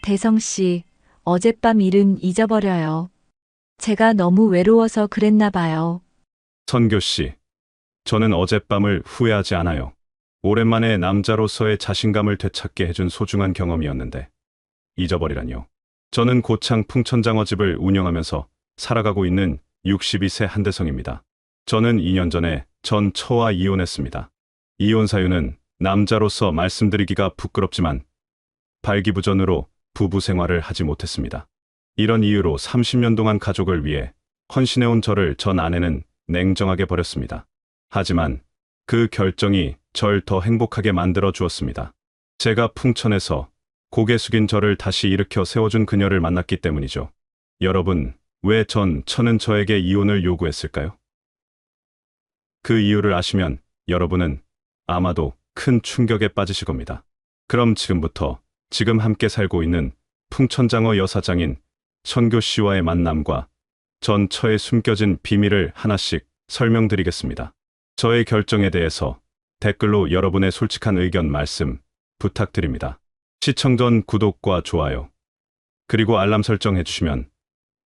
대성 씨, 어젯밤 일은 잊어버려요. 제가 너무 외로워서 그랬나 봐요. 선교 씨, 저는 어젯밤을 후회하지 않아요. 오랜만에 남자로서의 자신감을 되찾게 해준 소중한 경험이었는데 잊어버리라니요. 저는 고창 풍천장어집을 운영하면서 살아가고 있는 62세 한대성입니다. 저는 2년 전에 전 처와 이혼했습니다. 이혼 사유는 남자로서 말씀드리기가 부끄럽지만 발기부전으로 부부 생활을 하지 못했습니다. 이런 이유로 30년 동안 가족을 위해 헌신해온 저를 전 아내는 냉정하게 버렸습니다. 하지만 그 결정이 절 더 행복하게 만들어 주었습니다. 제가 풍천에서 고개 숙인 저를 다시 일으켜 세워준 그녀를 만났기 때문이죠. 여러분, 왜 처는 저에게 이혼을 요구했을까요? 그 이유를 아시면 여러분은 아마도 큰 충격에 빠지실 겁니다. 그럼 지금부터 지금 함께 살고 있는 풍천장어 여사장인 선교 씨와의 만남과 전 처에 숨겨진 비밀을 하나씩 설명드리겠습니다. 저의 결정에 대해서 댓글로 여러분의 솔직한 의견 말씀 부탁드립니다. 시청 전 구독과 좋아요, 그리고 알람 설정해 주시면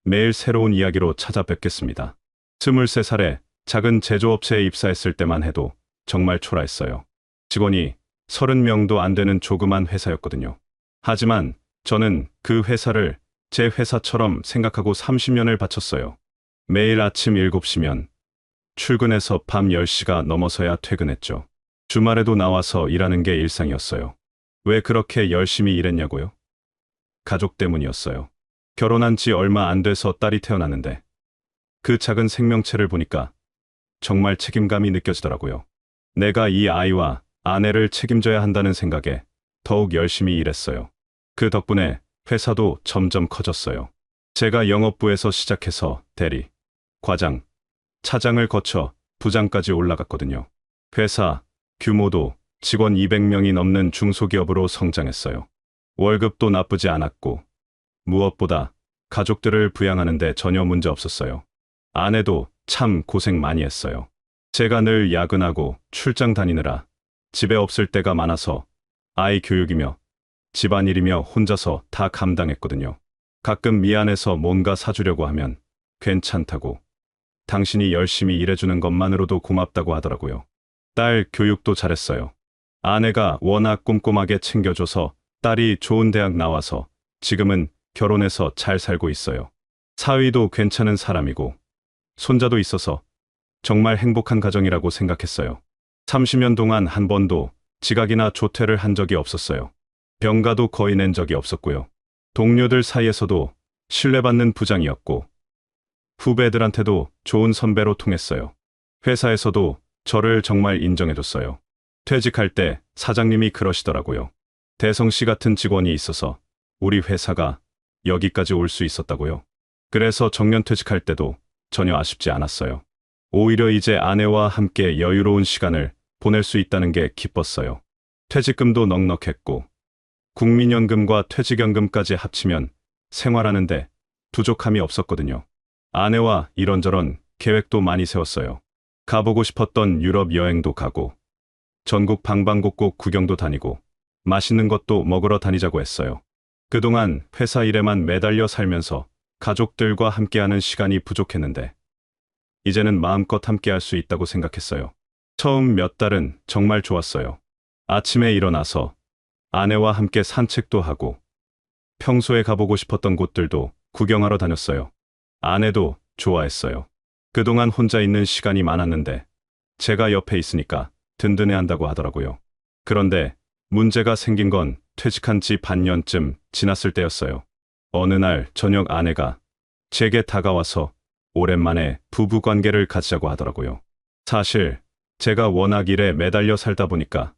매일 새로운 이야기로 찾아뵙겠습니다. 23살에 작은 제조업체에 입사했을 때만 해도 정말 초라했어요. 직원이 30명도 안 되는 조그만 회사였거든요. 하지만 저는 그 회사를 제 회사처럼 생각하고 30년을 바쳤어요. 매일 아침 7시면 출근해서 밤 10시가 넘어서야 퇴근했죠. 주말에도 나와서 일하는 게 일상이었어요. 왜 그렇게 열심히 일했냐고요? 가족 때문이었어요. 결혼한 지 얼마 안 돼서 딸이 태어났는데 그 작은 생명체를 보니까 정말 책임감이 느껴지더라고요. 내가 이 아이와 아내를 책임져야 한다는 생각에 더욱 열심히 일했어요. 그 덕분에 회사도 점점 커졌어요. 제가 영업부에서 시작해서 대리, 과장, 차장을 거쳐 부장까지 올라갔거든요. 회사 규모도 직원 200명이 넘는 중소기업으로 성장했어요. 월급도 나쁘지 않았고 무엇보다 가족들을 부양하는데 전혀 문제 없었어요. 아내도 참 고생 많이 했어요. 제가 늘 야근하고 출장 다니느라 집에 없을 때가 많아서 아이 교육이며 집안일이며 혼자서 다 감당했거든요. 가끔 미안해서 뭔가 사주려고 하면 괜찮다고, 당신이 열심히 일해주는 것만으로도 고맙다고 하더라고요. 딸 교육도 잘했어요. 아내가 워낙 꼼꼼하게 챙겨줘서 딸이 좋은 대학 나와서 지금은 결혼해서 잘 살고 있어요. 사위도 괜찮은 사람이고 손자도 있어서 정말 행복한 가정이라고 생각했어요. 30년 동안 한 번도 지각이나 조퇴를 한 적이 없었어요. 병가도 거의 낸 적이 없었고요. 동료들 사이에서도 신뢰받는 부장이었고 후배들한테도 좋은 선배로 통했어요. 회사에서도 저를 정말 인정해줬어요. 퇴직할 때 사장님이 그러시더라고요. 대성 씨 같은 직원이 있어서 우리 회사가 여기까지 올 수 있었다고요. 그래서 정년 퇴직할 때도 전혀 아쉽지 않았어요. 오히려 이제 아내와 함께 여유로운 시간을 보낼 수 있다는 게 기뻤어요. 퇴직금도 넉넉했고 국민연금과 퇴직연금까지 합치면 생활하는데 부족함이 없었거든요. 아내와 이런저런 계획도 많이 세웠어요. 가보고 싶었던 유럽 여행도 가고 전국 방방곡곡 구경도 다니고 맛있는 것도 먹으러 다니자고 했어요. 그동안 회사 일에만 매달려 살면서 가족들과 함께하는 시간이 부족했는데 이제는 마음껏 함께할 수 있다고 생각했어요. 처음 몇 달은 정말 좋았어요. 아침에 일어나서 아내와 함께 산책도 하고 평소에 가보고 싶었던 곳들도 구경하러 다녔어요. 아내도 좋아했어요. 그동안 혼자 있는 시간이 많았는데 제가 옆에 있으니까 든든해한다고 하더라고요. 그런데 문제가 생긴 건 퇴직한 지 반년쯤 지났을 때였어요. 어느 날 저녁 아내가 제게 다가와서 오랜만에 부부관계를 가지자고 하더라고요. 사실 제가 워낙 일에 매달려 살다 보니까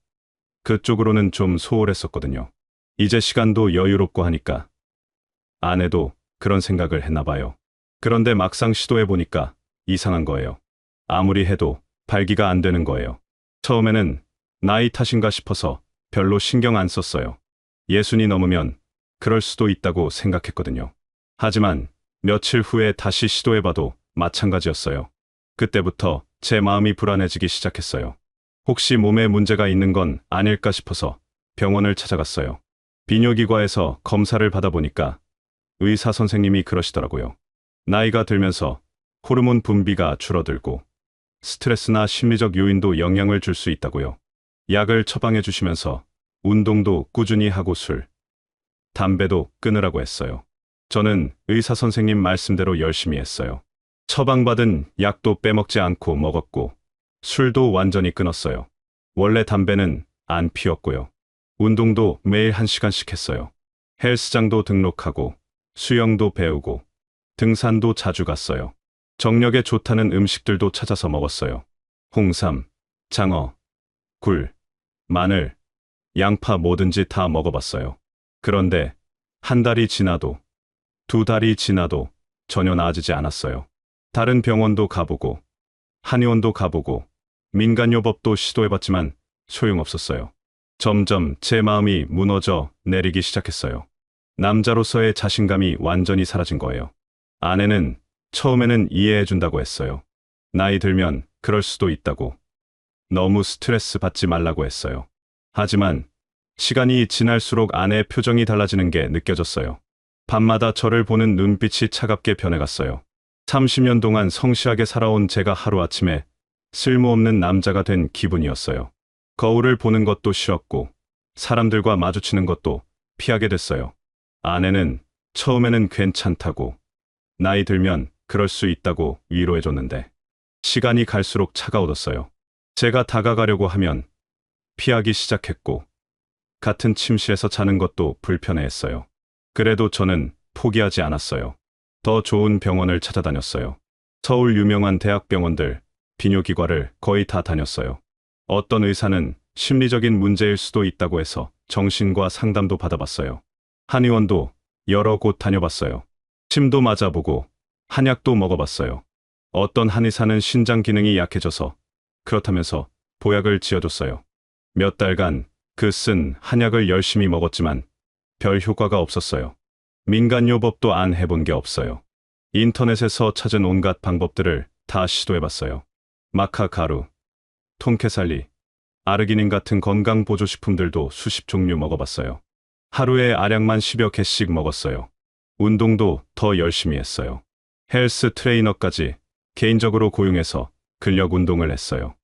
그쪽으로는 좀 소홀했었거든요. 이제 시간도 여유롭고 하니까 아내도 그런 생각을 했나 봐요. 그런데 막상 시도해보니까 이상한 거예요. 아무리 해도 발기가 안 되는 거예요. 처음에는 나이 탓인가 싶어서 별로 신경 안 썼어요. 60이 넘으면 그럴 수도 있다고 생각했거든요. 하지만 며칠 후에 다시 시도해봐도 마찬가지였어요. 그때부터 제 마음이 불안해지기 시작했어요. 혹시 몸에 문제가 있는 건 아닐까 싶어서 병원을 찾아갔어요. 비뇨기과에서 검사를 받아보니까 의사 선생님이 그러시더라고요. 나이가 들면서 호르몬 분비가 줄어들고 스트레스나 심리적 요인도 영향을 줄 수 있다고요. 약을 처방해 주시면서 운동도 꾸준히 하고 술, 담배도 끊으라고 했어요. 저는 의사 선생님 말씀대로 열심히 했어요. 처방받은 약도 빼먹지 않고 먹었고 술도 완전히 끊었어요. 원래 담배는 안 피웠고요. 운동도 매일 1시간씩 했어요. 헬스장도 등록하고 수영도 배우고 등산도 자주 갔어요. 정력에 좋다는 음식들도 찾아서 먹었어요. 홍삼, 장어, 굴, 마늘, 양파 뭐든지 다 먹어봤어요. 그런데 한 달이 지나도 두 달이 지나도 전혀 나아지지 않았어요. 다른 병원도 가보고 한의원도 가보고 민간요법도 시도해봤지만 소용없었어요. 점점 제 마음이 무너져 내리기 시작했어요. 남자로서의 자신감이 완전히 사라진 거예요. 아내는 처음에는 이해해준다고 했어요. 나이 들면 그럴 수도 있다고. 너무 스트레스 받지 말라고 했어요. 하지만 시간이 지날수록 아내의 표정이 달라지는 게 느껴졌어요. 밤마다 저를 보는 눈빛이 차갑게 변해갔어요. 30년 동안 성실하게 살아온 제가 하루아침에 쓸모없는 남자가 된 기분이었어요. 거울을 보는 것도 싫었고 사람들과 마주치는 것도 피하게 됐어요. 아내는 처음에는 괜찮다고 나이 들면 그럴 수 있다고 위로해줬는데 시간이 갈수록 차가워졌어요. 제가 다가가려고 하면 피하기 시작했고 같은 침실에서 자는 것도 불편해했어요. 그래도 저는 포기하지 않았어요. 더 좋은 병원을 찾아다녔어요. 서울 유명한 대학병원들, 비뇨기과를 거의 다 다녔어요. 어떤 의사는 심리적인 문제일 수도 있다고 해서 정신과 상담도 받아봤어요. 한의원도 여러 곳 다녀봤어요. 침도 맞아보고 한약도 먹어봤어요. 어떤 한의사는 신장 기능이 약해져서 그렇다면서 보약을 지어줬어요. 몇 달간 그 쓴 한약을 열심히 먹었지만 별 효과가 없었어요. 민간요법도 안 해본 게 없어요. 인터넷에서 찾은 온갖 방법들을 다 시도해봤어요. 마카 가루, 통케살리, 아르기닌 같은 건강보조식품들도 수십 종류 먹어봤어요. 하루에 알약만 10여 개씩 먹었어요. 운동도 더 열심히 했어요. 헬스 트레이너까지 개인적으로 고용해서 근력 운동을 했어요.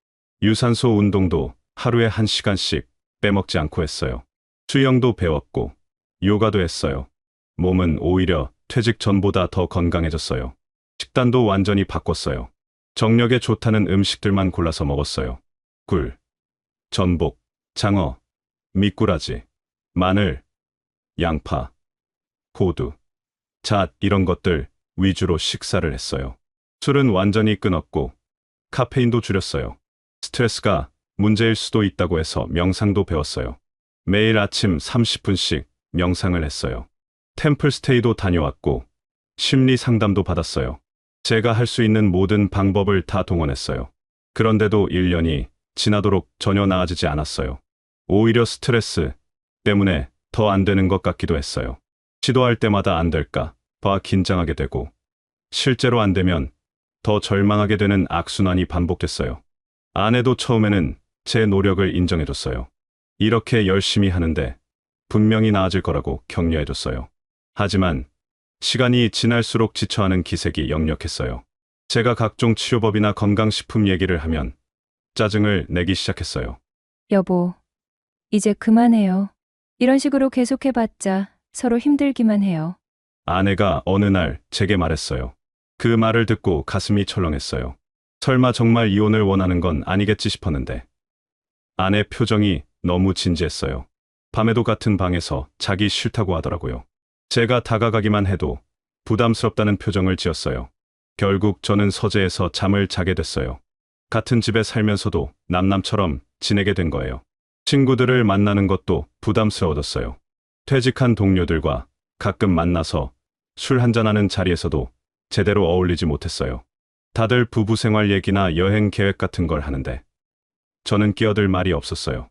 유산소 운동도 하루에 1시간씩 빼먹지 않고 했어요. 수영도 배웠고 요가도 했어요. 몸은 오히려 퇴직 전보다 더 건강해졌어요. 식단도 완전히 바꿨어요. 정력에 좋다는 음식들만 골라서 먹었어요. 굴, 전복, 장어, 미꾸라지, 마늘, 양파, 호두, 잣 이런 것들 위주로 식사를 했어요. 술은 완전히 끊었고 카페인도 줄였어요. 스트레스가 문제일 수도 있다고 해서 명상도 배웠어요. 매일 아침 30분씩 명상을 했어요. 템플스테이도 다녀왔고 심리 상담도 받았어요. 제가 할 수 있는 모든 방법을 다 동원했어요. 그런데도 1년이 지나도록 전혀 나아지지 않았어요. 오히려 스트레스 때문에 더 안 되는 것 같기도 했어요. 시도할 때마다 안 될까 봐 긴장하게 되고 실제로 안 되면 더 절망하게 되는 악순환이 반복됐어요. 아내도 처음에는 제 노력을 인정해줬어요. 이렇게 열심히 하는데 분명히 나아질 거라고 격려해줬어요. 하지만 시간이 지날수록 지쳐하는 기색이 역력했어요. 제가 각종 치료법이나 건강식품 얘기를 하면 짜증을 내기 시작했어요. 여보, 이제 그만해요. 이런 식으로 계속해봤자 서로 힘들기만 해요. 아내가 어느 날 제게 말했어요. 그 말을 듣고 가슴이 철렁했어요. 설마 정말 이혼을 원하는 건 아니겠지 싶었는데 아내 표정이 너무 진지했어요. 밤에도 같은 방에서 자기 싫다고 하더라고요. 제가 다가가기만 해도 부담스럽다는 표정을 지었어요. 결국 저는 서재에서 잠을 자게 됐어요. 같은 집에 살면서도 남남처럼 지내게 된 거예요. 친구들을 만나는 것도 부담스러워졌어요. 퇴직한 동료들과 가끔 만나서 술 한잔하는 자리에서도 제대로 어울리지 못했어요. 다들 부부 생활 얘기나 여행 계획 같은 걸 하는데 저는 끼어들 말이 없었어요.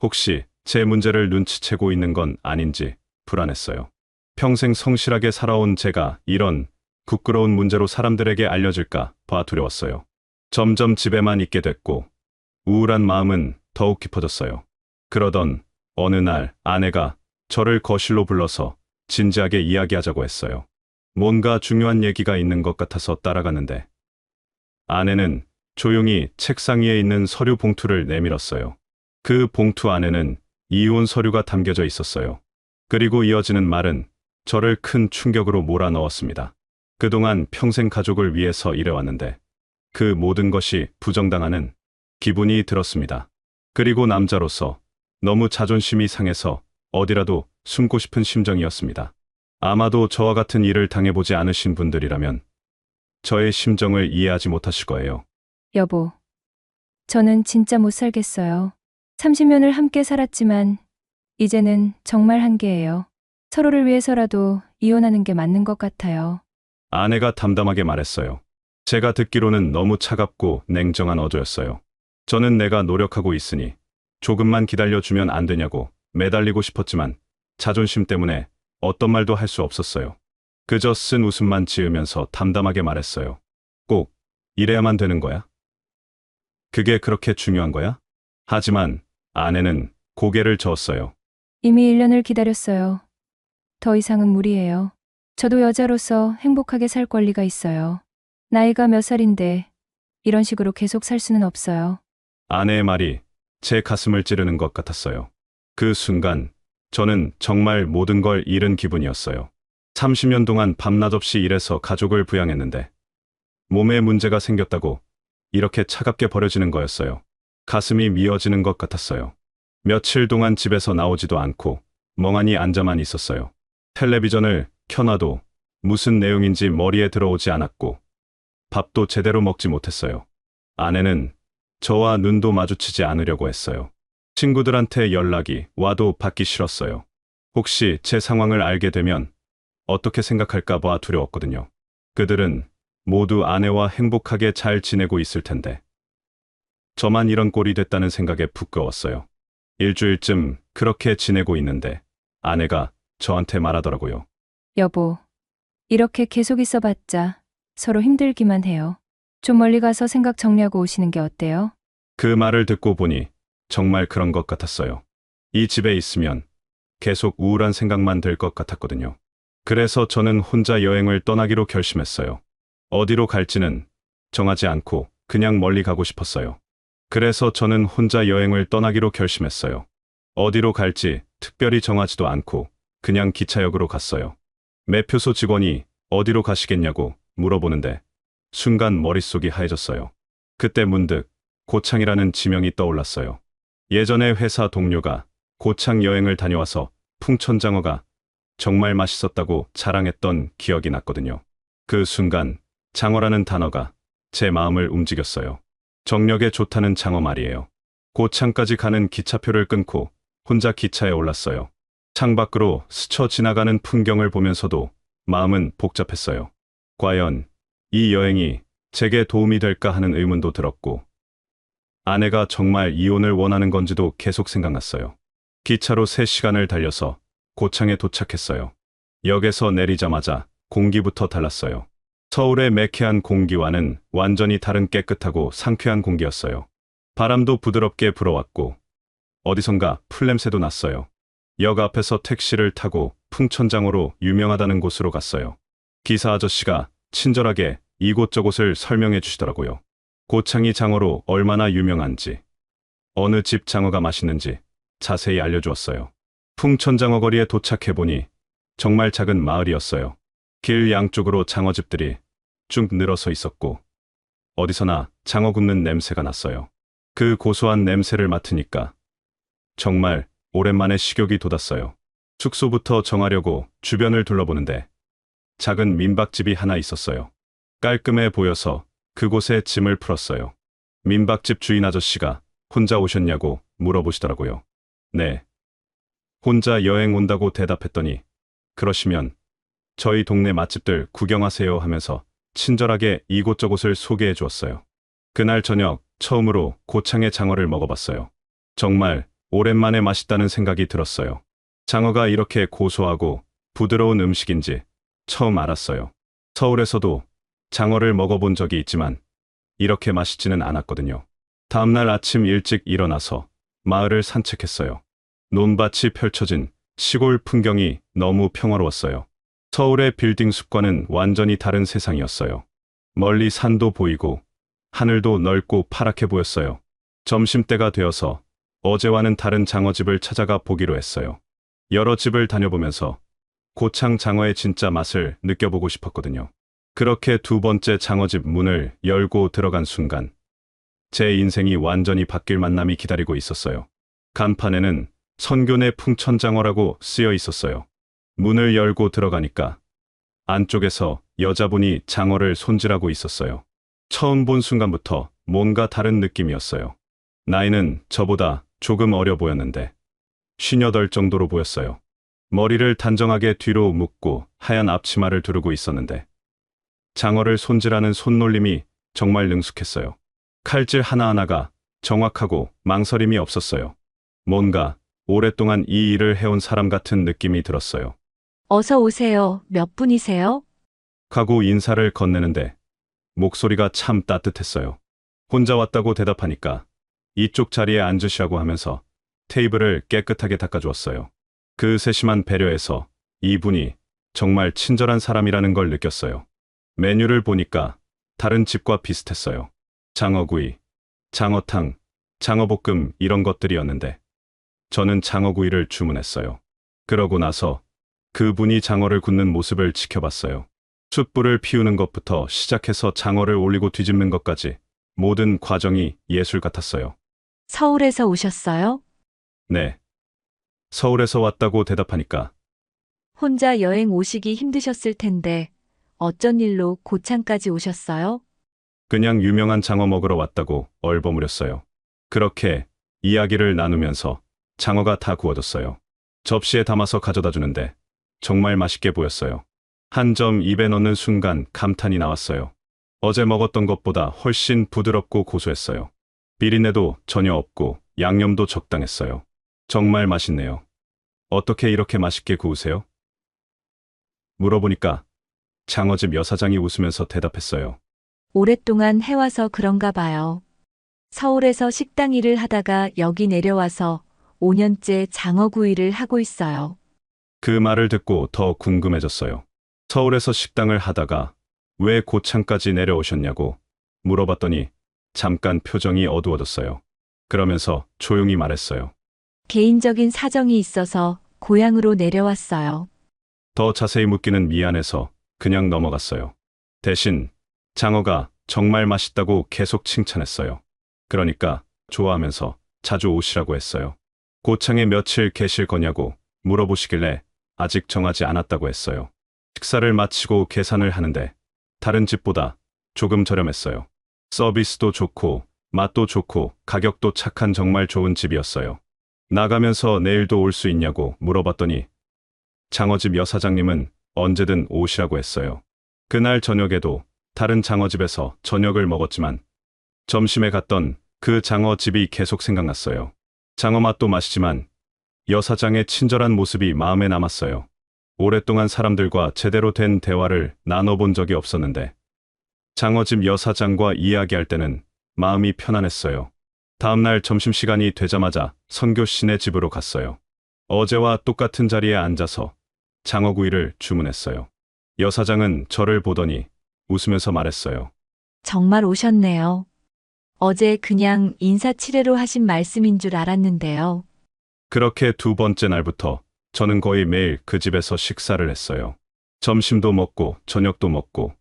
혹시 제 문제를 눈치채고 있는 건 아닌지 불안했어요. 평생 성실하게 살아온 제가 이런 부끄러운 문제로 사람들에게 알려질까 봐 두려웠어요. 점점 집에만 있게 됐고 우울한 마음은 더욱 깊어졌어요. 그러던 어느 날 아내가 저를 거실로 불러서 진지하게 이야기하자고 했어요. 뭔가 중요한 얘기가 있는 것 같아서 따라갔는데 아내는 조용히 책상 위에 있는 서류 봉투를 내밀었어요. 그 봉투 안에는 이혼 서류가 담겨져 있었어요. 그리고 이어지는 말은 저를 큰 충격으로 몰아넣었습니다. 그동안 평생 가족을 위해서 일해왔는데 그 모든 것이 부정당하는 기분이 들었습니다. 그리고 남자로서 너무 자존심이 상해서 어디라도 숨고 싶은 심정이었습니다. 아마도 저와 같은 일을 당해보지 않으신 분들이라면 저의 심정을 이해하지 못하실 거예요. 여보, 저는 진짜 못 살겠어요. 30년을 함께 살았지만 이제는 정말 한계예요. 서로를 위해서라도 이혼하는 게 맞는 것 같아요. 아내가 담담하게 말했어요. 제가 듣기로는 너무 차갑고 냉정한 어조였어요. 저는 내가 노력하고 있으니 조금만 기다려주면 안 되냐고 매달리고 싶었지만 자존심 때문에 어떤 말도 할 수 없었어요. 그저 쓴 웃음만 지으면서 담담하게 말했어요. 꼭 이래야만 되는 거야? 그게 그렇게 중요한 거야? 하지만 아내는 고개를 저었어요. 이미 1년을 기다렸어요. 더 이상은 무리예요. 저도 여자로서 행복하게 살 권리가 있어요. 나이가 몇 살인데 이런 식으로 계속 살 수는 없어요. 아내의 말이 제 가슴을 찌르는 것 같았어요. 그 순간 저는 정말 모든 걸 잃은 기분이었어요. 30년 동안 밤낮 없이 일해서 가족을 부양했는데 몸에 문제가 생겼다고 이렇게 차갑게 버려지는 거였어요. 가슴이 미어지는 것 같았어요. 며칠 동안 집에서 나오지도 않고 멍하니 앉아만 있었어요. 텔레비전을 켜놔도 무슨 내용인지 머리에 들어오지 않았고 밥도 제대로 먹지 못했어요. 아내는 저와 눈도 마주치지 않으려고 했어요. 친구들한테 연락이 와도 받기 싫었어요. 혹시 제 상황을 알게 되면 어떻게 생각할까 봐 두려웠거든요. 그들은 모두 아내와 행복하게 잘 지내고 있을 텐데 저만 이런 꼴이 됐다는 생각에 부끄러웠어요. 일주일쯤 그렇게 지내고 있는데 아내가 저한테 말하더라고요. 여보, 이렇게 계속 있어봤자 서로 힘들기만 해요. 좀 멀리 가서 생각 정리하고 오시는 게 어때요? 그 말을 듣고 보니 정말 그런 것 같았어요. 이 집에 있으면 계속 우울한 생각만 들 것 같았거든요. 그래서 저는 혼자 여행을 떠나기로 결심했어요. 어디로 갈지는 정하지 않고 그냥 멀리 가고 싶었어요. 그래서 저는 혼자 여행을 떠나기로 결심했어요. 어디로 갈지 특별히 정하지도 않고 그냥 기차역으로 갔어요. 매표소 직원이 어디로 가시겠냐고 물어보는데 순간 머릿속이 하얘졌어요. 그때 문득 고창이라는 지명이 떠올랐어요. 예전에 회사 동료가 고창 여행을 다녀와서 풍천장어가 정말 맛있었다고 자랑했던 기억이 났거든요. 그 순간 장어라는 단어가 제 마음을 움직였어요. 정력에 좋다는 장어 말이에요. 고창까지 가는 기차표를 끊고 혼자 기차에 올랐어요. 창밖으로 스쳐 지나가는 풍경을 보면서도 마음은 복잡했어요. 과연 이 여행이 제게 도움이 될까 하는 의문도 들었고 아내가 정말 이혼을 원하는 건지도 계속 생각났어요. 기차로 3시간을 달려서 고창에 도착했어요. 역에서 내리자마자 공기부터 달랐어요. 서울의 매캐한 공기와는 완전히 다른 깨끗하고 상쾌한 공기였어요. 바람도 부드럽게 불어왔고 어디선가 풀냄새도 났어요. 역 앞에서 택시를 타고 풍천장어로 유명하다는 곳으로 갔어요. 기사 아저씨가 친절하게 이곳저곳을 설명해 주시더라고요. 고창이 장어로 얼마나 유명한지, 어느 집 장어가 맛있는지 자세히 알려주었어요. 풍천장어 거리에 도착해보니 정말 작은 마을이었어요. 길 양쪽으로 장어집들이 쭉 늘어서 있었고 어디서나 장어 굽는 냄새가 났어요. 그 고소한 냄새를 맡으니까 정말 오랜만에 식욕이 돋았어요. 숙소부터 정하려고 주변을 둘러보는데 작은 민박집이 하나 있었어요. 깔끔해 보여서 그곳에 짐을 풀었어요. 민박집 주인 아저씨가 혼자 오셨냐고 물어보시더라고요. 네. 혼자 여행 온다고 대답했더니 그러시면 저희 동네 맛집들 구경하세요 하면서 친절하게 이곳저곳을 소개해 주었어요. 그날 저녁 처음으로 고창의 장어를 먹어봤어요. 정말 오랜만에 맛있다는 생각이 들었어요. 장어가 이렇게 고소하고 부드러운 음식인지 처음 알았어요. 서울에서도 장어를 먹어본 적이 있지만 이렇게 맛있지는 않았거든요. 다음날 아침 일찍 일어나서 마을을 산책했어요. 논밭이 펼쳐진 시골 풍경이 너무 평화로웠어요. 서울의 빌딩 숲과는 완전히 다른 세상이었어요. 멀리 산도 보이고 하늘도 넓고 파랗게 보였어요. 점심때가 되어서 어제와는 다른 장어집을 찾아가 보기로 했어요. 여러 집을 다녀보면서 고창 장어의 진짜 맛을 느껴보고 싶었거든요. 그렇게 두 번째 장어집 문을 열고 들어간 순간 제 인생이 완전히 바뀔 만남이 기다리고 있었어요. 간판에는 선교내 풍천장어라고 쓰여 있었어요. 문을 열고 들어가니까 안쪽에서 여자분이 장어를 손질하고 있었어요. 처음 본 순간부터 뭔가 다른 느낌이었어요. 나이는 저보다 조금 어려 보였는데 58 정도로 보였어요. 머리를 단정하게 뒤로 묶고 하얀 앞치마를 두르고 있었는데 장어를 손질하는 손놀림이 정말 능숙했어요. 칼질 하나하나가 정확하고 망설임이 없었어요. 뭔가 오랫동안 이 일을 해온 사람 같은 느낌이 들었어요. 어서 오세요. 몇 분이세요? 하고 인사를 건네는데 목소리가 참 따뜻했어요. 혼자 왔다고 대답하니까 이쪽 자리에 앉으시라고 하면서 테이블을 깨끗하게 닦아주었어요. 그 세심한 배려에서 이분이 정말 친절한 사람이라는 걸 느꼈어요. 메뉴를 보니까 다른 집과 비슷했어요. 장어구이, 장어탕, 장어볶음 이런 것들이었는데 저는 장어구이를 주문했어요. 그러고 나서 그분이 장어를 굽는 모습을 지켜봤어요. 숯불을 피우는 것부터 시작해서 장어를 올리고 뒤집는 것까지 모든 과정이 예술 같았어요. 서울에서 오셨어요? 네. 서울에서 왔다고 대답하니까 혼자 여행 오시기 힘드셨을 텐데 어쩐 일로 고창까지 오셨어요? 그냥 유명한 장어 먹으러 왔다고 얼버무렸어요. 그렇게 이야기를 나누면서 장어가 다 구워졌어요. 접시에 담아서 가져다 주는데 정말 맛있게 보였어요. 한 점 입에 넣는 순간 감탄이 나왔어요. 어제 먹었던 것보다 훨씬 부드럽고 고소했어요. 비린내도 전혀 없고 양념도 적당했어요. 정말 맛있네요. 어떻게 이렇게 맛있게 구우세요? 물어보니까 장어집 여사장이 웃으면서 대답했어요. 오랫동안 해와서 그런가 봐요. 서울에서 식당 일을 하다가 여기 내려와서 5년째 장어구이를 하고 있어요. 그 말을 듣고 더 궁금해졌어요. 서울에서 식당을 하다가 왜 고창까지 내려오셨냐고 물어봤더니 잠깐 표정이 어두워졌어요. 그러면서 조용히 말했어요. 개인적인 사정이 있어서 고향으로 내려왔어요. 더 자세히 묻기는 미안해서 그냥 넘어갔어요. 대신 장어가 정말 맛있다고 계속 칭찬했어요. 그러니까 좋아하면서 자주 오시라고 했어요. 고창에 며칠 계실 거냐고 물어보시길래 아직 정하지 않았다고 했어요. 식사를 마치고 계산을 하는데 다른 집보다 조금 저렴했어요. 서비스도 좋고 맛도 좋고 가격도 착한 정말 좋은 집이었어요. 나가면서 내일도 올 수 있냐고 물어봤더니 장어집 여사장님은 언제든 오시라고 했어요. 그날 저녁에도 다른 장어집에서 저녁을 먹었지만 점심에 갔던 그 장어집이 계속 생각났어요. 장어 맛도 맛이지만 여사장의 친절한 모습이 마음에 남았어요. 오랫동안 사람들과 제대로 된 대화를 나눠본 적이 없었는데 장어집 여사장과 이야기할 때는 마음이 편안했어요. 다음날 점심시간이 되자마자 선교 씨네 집으로 갔어요. 어제와 똑같은 자리에 앉아서 장어구이를 주문했어요. 여사장은 저를 보더니 웃으면서 말했어요. 정말 오셨네요. 어제 그냥 인사치레로 하신 말씀인 줄 알았는데요. 그렇게 두 번째 날부터 저는 거의 매일 그 집에서 식사를 했어요. 점심도 먹고 저녁도 먹고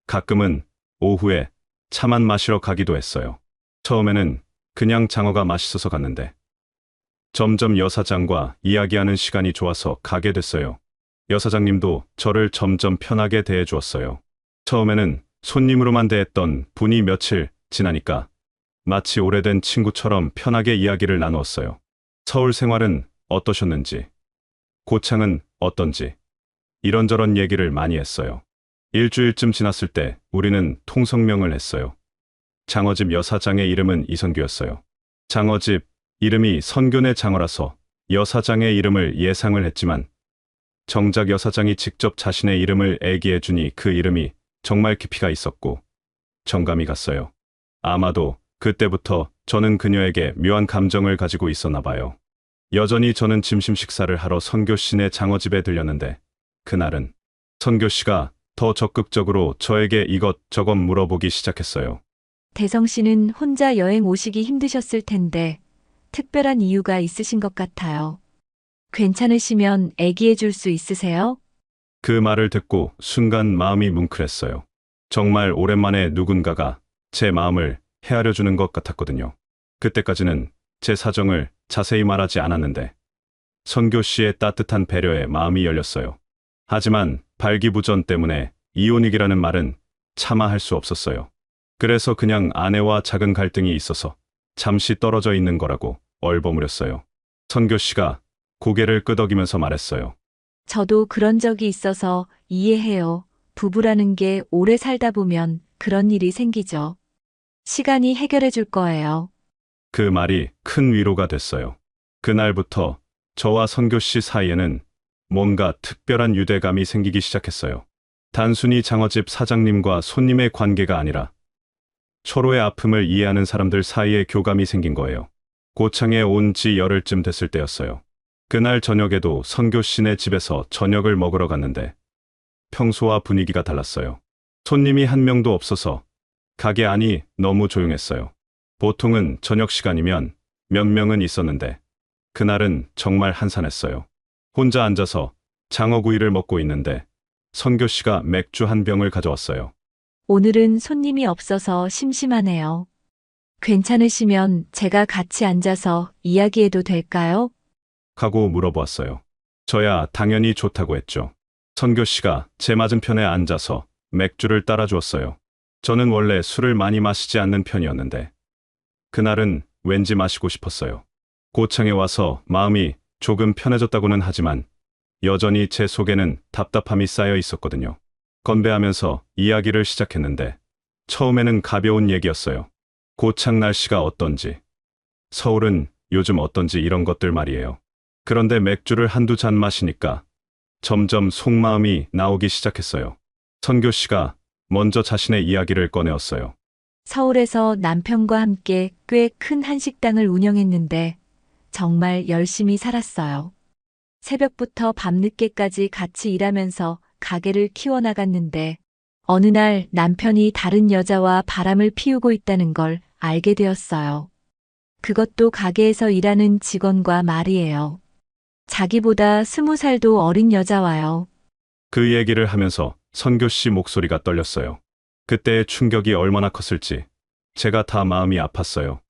가끔은 오후에 차만 마시러 가기도 했어요. 처음에는 그냥 장어가 맛있어서 갔는데 점점 여사장과 이야기하는 시간이 좋아서 가게 됐어요. 여사장님도 저를 점점 편하게 대해 주었어요. 처음에는 손님으로만 대했던 분이 며칠 지나니까 마치 오래된 친구처럼 편하게 이야기를 나누었어요. 서울 생활은 어떠셨는지, 고창은 어떤지 이런저런 얘기를 많이 했어요. 일주일쯤 지났을 때 우리는 통성명을 했어요. 장어집 여사장의 이름은 이선규였어요. 장어집 이름이 선교내 장어라서 여사장의 이름을 예상을 했지만 정작 여사장이 직접 자신의 이름을 애기해 주니 그 이름이 정말 깊이가 있었고 정감이 갔어요. 아마도 그때부터 저는 그녀에게 묘한 감정을 가지고 있었나 봐요. 여전히 저는 점심 식사를 하러 선교 씨네 장어집에 들렸는데 그날은 선교 씨가 더 적극적으로 저에게 이것저것 물어보기 시작했어요. 대성 씨는 혼자 여행 오시기 힘드셨을 텐데 특별한 이유가 있으신 것 같아요. 괜찮으시면 애기해 줄 수 있으세요? 그 말을 듣고 순간 마음이 뭉클했어요. 정말 오랜만에 누군가가 제 마음을 헤아려 주는 것 같았거든요. 그때까지는 제 사정을 자세히 말하지 않았는데 선교 씨의 따뜻한 배려에 마음이 열렸어요. 하지만 발기부전 때문에 이혼이라는 말은 차마 할 수 없었어요. 그래서 그냥 아내와 작은 갈등이 있어서 잠시 떨어져 있는 거라고 얼버무렸어요. 선교 씨가 고개를 끄덕이면서 말했어요. 저도 그런 적이 있어서 이해해요. 부부라는 게 오래 살다 보면 그런 일이 생기죠. 시간이 해결해 줄 거예요. 그 말이 큰 위로가 됐어요. 그날부터 저와 선교 씨 사이에는 뭔가 특별한 유대감이 생기기 시작했어요. 단순히 장어집 사장님과 손님의 관계가 아니라 서로의 아픔을 이해하는 사람들 사이에 교감이 생긴 거예요. 고창에 온 지 열흘쯤 됐을 때였어요. 그날 저녁에도 선교 씨네 집에서 저녁을 먹으러 갔는데 평소와 분위기가 달랐어요. 손님이 한 명도 없어서 가게 안이 너무 조용했어요. 보통은 저녁 시간이면 몇 명은 있었는데 그날은 정말 한산했어요. 혼자 앉아서 장어구이를 먹고 있는데 선교 씨가 맥주 한 병을 가져왔어요. 오늘은 손님이 없어서 심심하네요. 괜찮으시면 제가 같이 앉아서 이야기해도 될까요? 하고 물어보았어요. 저야 당연히 좋다고 했죠. 선교 씨가 제 맞은편에 앉아서 맥주를 따라주었어요. 저는 원래 술을 많이 마시지 않는 편이었는데 그날은 왠지 마시고 싶었어요. 고창에 와서 마음이 조금 편해졌다고는 하지만 여전히 제 속에는 답답함이 쌓여 있었거든요. 건배하면서 이야기를 시작했는데 처음에는 가벼운 얘기였어요. 고창 날씨가 어떤지, 서울은 요즘 어떤지 이런 것들 말이에요. 그런데 맥주를 한두 잔 마시니까 점점 속마음이 나오기 시작했어요. 선교 씨가 먼저 자신의 이야기를 꺼내었어요. 서울에서 남편과 함께 꽤 큰 한식당을 운영했는데 정말 열심히 살았어요. 새벽부터 밤늦게까지 같이 일하면서 가게를 키워나갔는데 어느 날 남편이 다른 여자와 바람을 피우고 있다는 걸 알게 되었어요. 그것도 가게에서 일하는 직원과 말이에요. 자기보다 20살도 어린 여자와요. 그 얘기를 하면서 선교 씨 목소리가 떨렸어요. 그때의 충격이 얼마나 컸을지 제가 다 마음이 아팠어요.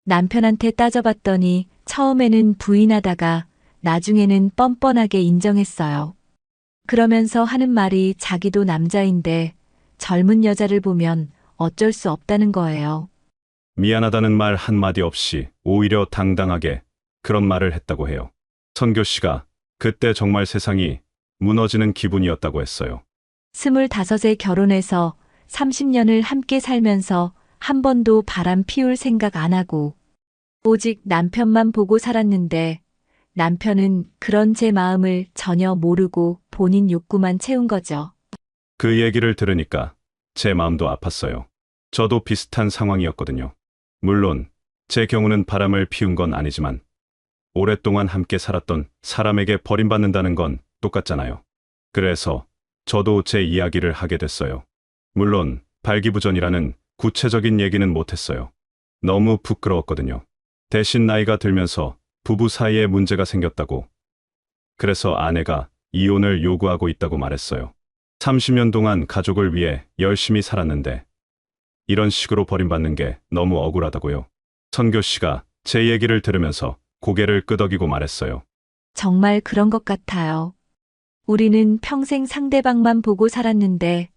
남편한테 따져봤더니 처음에는 부인하다가 나중에는 뻔뻔하게 인정했어요. 그러면서 하는 말이 자기도 남자인데 젊은 여자를 보면 어쩔 수 없다는 거예요. 미안하다는 말 한마디 없이 오히려 당당하게 그런 말을 했다고 해요. 선교 씨가 그때 정말 세상이 무너지는 기분이었다고 했어요. 25에 결혼해서 30년을 함께 살면서 한 번도 바람 피울 생각 안 하고 오직 남편만 보고 살았는데 남편은 그런 제 마음을 전혀 모르고 본인 욕구만 채운 거죠. 그 얘기를 들으니까 제 마음도 아팠어요. 저도 비슷한 상황이었거든요. 물론 제 경우는 바람을 피운 건 아니지만 오랫동안 함께 살았던 사람에게 버림받는다는 건 똑같잖아요. 그래서 저도 제 이야기를 하게 됐어요. 물론 발기부전이라는 구체적인 얘기는 못했어요. 너무 부끄러웠거든요. 대신 나이가 들면서 부부 사이에 문제가 생겼다고. 그래서 아내가 이혼을 요구하고 있다고 말했어요. 30년 동안 가족을 위해 열심히 살았는데 이런 식으로 버림받는 게 너무 억울하다고요. 선교 씨가 제 얘기를 들으면서 고개를 끄덕이고 말했어요. 정말 그런 것 같아요. 우리는 평생 상대방만 보고 살았는데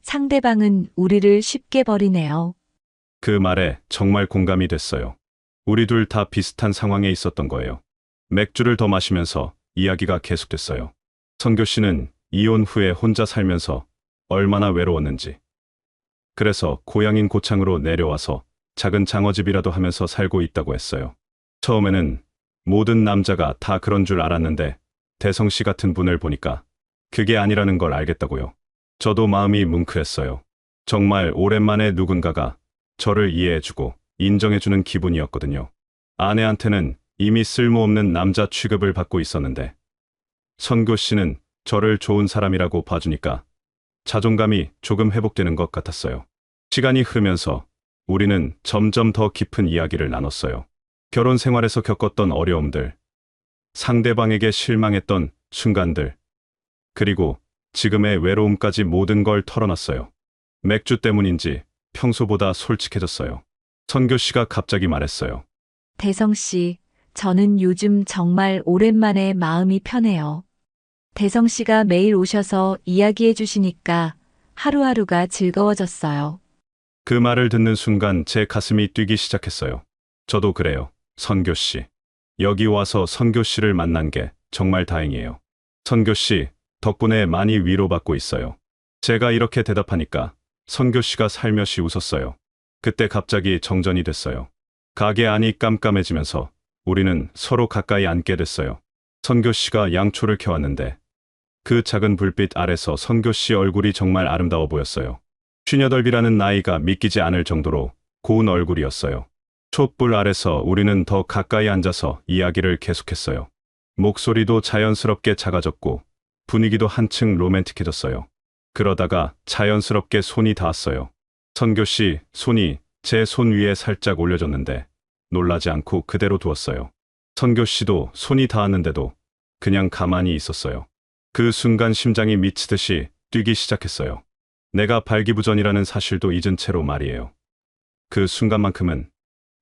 상대방은 우리를 쉽게 버리네요. 그 말에 정말 공감이 됐어요. 우리 둘 다 비슷한 상황에 있었던 거예요. 맥주를 더 마시면서 이야기가 계속됐어요. 선교 씨는 이혼 후에 혼자 살면서 얼마나 외로웠는지. 그래서 고향인 고창으로 내려와서 작은 장어집이라도 하면서 살고 있다고 했어요. 처음에는 모든 남자가 다 그런 줄 알았는데 대성 씨 같은 분을 보니까 그게 아니라는 걸 알겠다고요. 저도 마음이 뭉클했어요. 정말 오랜만에 누군가가 저를 이해해주고 인정해주는 기분이었거든요. 아내한테는 이미 쓸모없는 남자 취급을 받고 있었는데 선교 씨는 저를 좋은 사람이라고 봐주니까 자존감이 조금 회복되는 것 같았어요. 시간이 흐르면서 우리는 점점 더 깊은 이야기를 나눴어요. 결혼 생활에서 겪었던 어려움들, 상대방에게 실망했던 순간들, 그리고 지금의 외로움까지 모든 걸 털어놨어요. 맥주 때문인지 평소보다 솔직해졌어요. 선교 씨가 갑자기 말했어요. 대성 씨, 저는 요즘 정말 오랜만에 마음이 편해요. 대성 씨가 매일 오셔서 이야기해 주시니까 하루하루가 즐거워졌어요. 그 말을 듣는 순간 제 가슴이 뛰기 시작했어요. 저도 그래요. 선교 씨. 여기 와서 선교 씨를 만난 게 정말 다행이에요. 선교 씨, 덕분에 많이 위로받고 있어요. 제가 이렇게 대답하니까 선교 씨가 살며시 웃었어요. 그때 갑자기 정전이 됐어요. 가게 안이 깜깜해지면서 우리는 서로 가까이 앉게 됐어요. 선교 씨가 양초를 켜왔는데 그 작은 불빛 아래서 선교 씨 얼굴이 정말 아름다워 보였어요. 58이라는 나이가 믿기지 않을 정도로 고운 얼굴이었어요. 촛불 아래서 우리는 더 가까이 앉아서 이야기를 계속했어요. 목소리도 자연스럽게 작아졌고 분위기도 한층 로맨틱해졌어요. 그러다가 자연스럽게 손이 닿았어요. 선교 씨 손이 제 손 위에 살짝 올려졌는데 놀라지 않고 그대로 두었어요. 선교 씨도 손이 닿았는데도 그냥 가만히 있었어요. 그 순간 심장이 미치듯이 뛰기 시작했어요. 내가 발기부전이라는 사실도 잊은 채로 말이에요. 그 순간만큼은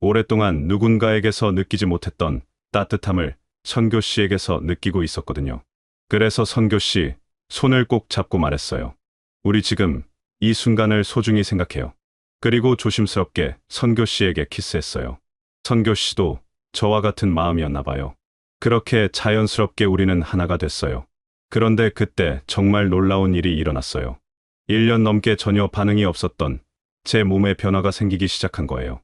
오랫동안 누군가에게서 느끼지 못했던 따뜻함을 선교 씨에게서 느끼고 있었거든요. 그래서 선교 씨 손을 꼭 잡고 말했어요. 우리 지금 이 순간을 소중히 생각해요. 그리고 조심스럽게 선교 씨에게 키스했어요. 선교 씨도 저와 같은 마음이었나 봐요. 그렇게 자연스럽게 우리는 하나가 됐어요. 그런데 그때 정말 놀라운 일이 일어났어요. 1년 넘게 전혀 반응이 없었던 제 몸에 변화가 생기기 시작한 거예요.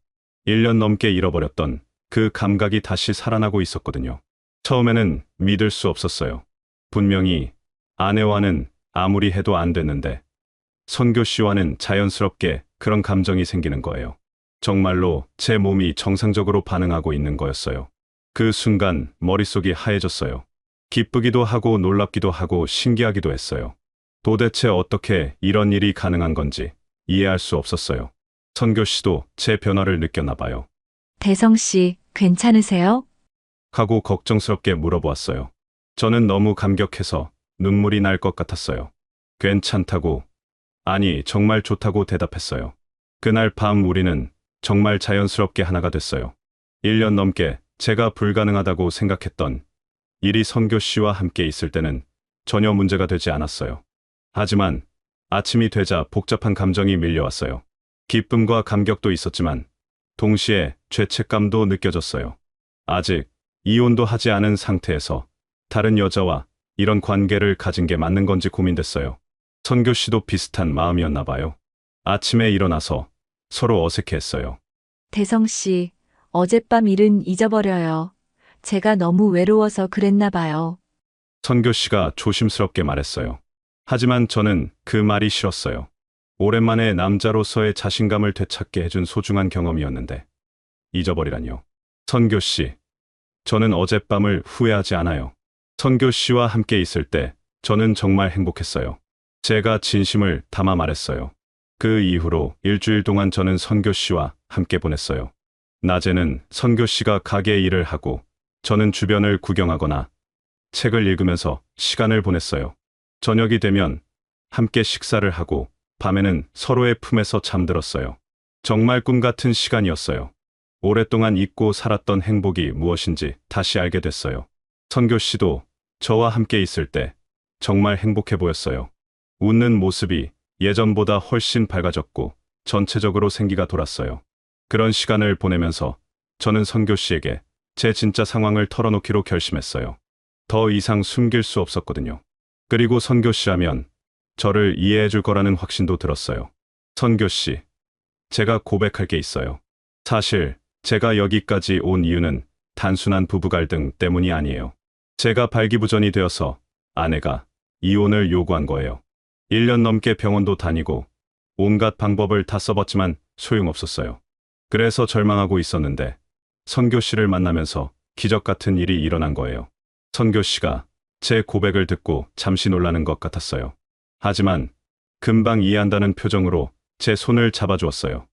1년 넘게 잃어버렸던 그 감각이 다시 살아나고 있었거든요. 처음에는 믿을 수 없었어요. 분명히 아내와는 아무리 해도 안 됐는데 선교 씨와는 자연스럽게 그런 감정이 생기는 거예요. 정말로 제 몸이 정상적으로 반응하고 있는 거였어요. 그 순간 머릿속이 하얘졌어요. 기쁘기도 하고 놀랍기도 하고 신기하기도 했어요. 도대체 어떻게 이런 일이 가능한 건지 이해할 수 없었어요. 선교 씨도 제 변화를 느꼈나 봐요. 대성 씨, 괜찮으세요? 하고 걱정스럽게 물어보았어요. 저는 너무 감격해서 눈물이 날 것 같았어요. 괜찮다고, 아니 정말 좋다고 대답했어요. 그날 밤 우리는 정말 자연스럽게 하나가 됐어요. 1년 넘게 제가 불가능하다고 생각했던 일이 선교 씨와 함께 있을 때는 전혀 문제가 되지 않았어요. 하지만 아침이 되자 복잡한 감정이 밀려왔어요. 기쁨과 감격도 있었지만 동시에 죄책감도 느껴졌어요. 아직 이혼도 하지 않은 상태에서 다른 여자와 이런 관계를 가진 게 맞는 건지 고민됐어요. 선교 씨도 비슷한 마음이었나 봐요. 아침에 일어나서 서로 어색해했어요. 대성 씨, 어젯밤 일은 잊어버려요. 제가 너무 외로워서 그랬나 봐요. 선교 씨가 조심스럽게 말했어요. 하지만 저는 그 말이 싫었어요. 오랜만에 남자로서의 자신감을 되찾게 해준 소중한 경험이었는데 잊어버리라뇨. 선교 씨, 저는 어젯밤을 후회하지 않아요. 선교 씨와 함께 있을 때 저는 정말 행복했어요. 제가 진심을 담아 말했어요. 그 이후로 일주일 동안 저는 선교 씨와 함께 보냈어요. 낮에는 선교 씨가 가게 일을 하고 저는 주변을 구경하거나 책을 읽으면서 시간을 보냈어요. 저녁이 되면 함께 식사를 하고 밤에는 서로의 품에서 잠들었어요. 정말 꿈 같은 시간이었어요. 오랫동안 잊고 살았던 행복이 무엇인지 다시 알게 됐어요. 선교 씨도 저와 함께 있을 때 정말 행복해 보였어요. 웃는 모습이 예전보다 훨씬 밝아졌고 전체적으로 생기가 돌았어요. 그런 시간을 보내면서 저는 선교 씨에게 제 진짜 상황을 털어놓기로 결심했어요. 더 이상 숨길 수 없었거든요. 그리고 선교 씨라면 저를 이해해 줄 거라는 확신도 들었어요. 선교 씨, 제가 고백할 게 있어요. 사실 제가 여기까지 온 이유는 단순한 부부 갈등 때문이 아니에요. 제가 발기부전이 되어서 아내가 이혼을 요구한 거예요. 1년 넘게 병원도 다니고 온갖 방법을 다 써봤지만 소용없었어요. 그래서 절망하고 있었는데 선교 씨를 만나면서 기적 같은 일이 일어난 거예요. 선교 씨가 제 고백을 듣고 잠시 놀라는 것 같았어요. 하지만 금방 이해한다는 표정으로 제 손을 잡아주었어요.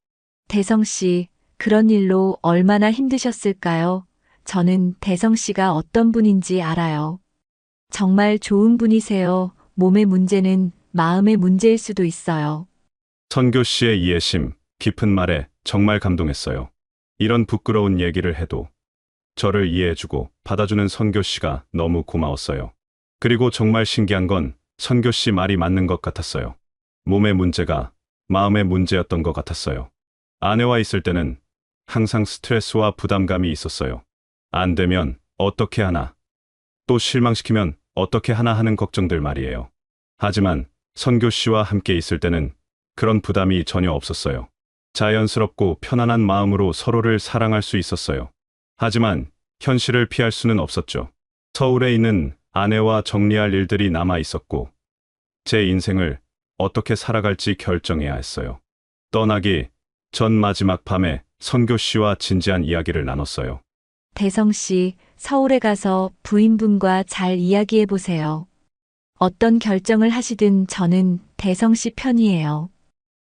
대성 씨, 그런 일로 얼마나 힘드셨을까요? 저는 대성 씨가 어떤 분인지 알아요. 정말 좋은 분이세요. 몸의 문제는 마음의 문제일 수도 있어요. 선교 씨의 이해심, 깊은 말에 정말 감동했어요. 이런 부끄러운 얘기를 해도 저를 이해해주고 받아주는 선교 씨가 너무 고마웠어요. 그리고 정말 신기한 건 선교 씨 말이 맞는 것 같았어요. 몸의 문제가 마음의 문제였던 것 같았어요. 아내와 있을 때는 항상 스트레스와 부담감이 있었어요. 안 되면 어떻게 하나, 또 실망시키면 어떻게 하나 하는 걱정들 말이에요. 하지만 선교 씨와 함께 있을 때는 그런 부담이 전혀 없었어요. 자연스럽고 편안한 마음으로 서로를 사랑할 수 있었어요. 하지만 현실을 피할 수는 없었죠. 서울에 있는 아내와 정리할 일들이 남아 있었고, 제 인생을 어떻게 살아갈지 결정해야 했어요. 떠나기 전 마지막 밤에 선교 씨와 진지한 이야기를 나눴어요. 대성 씨, 서울에 가서 부인분과 잘 이야기해 보세요. 어떤 결정을 하시든 저는 대성 씨 편이에요.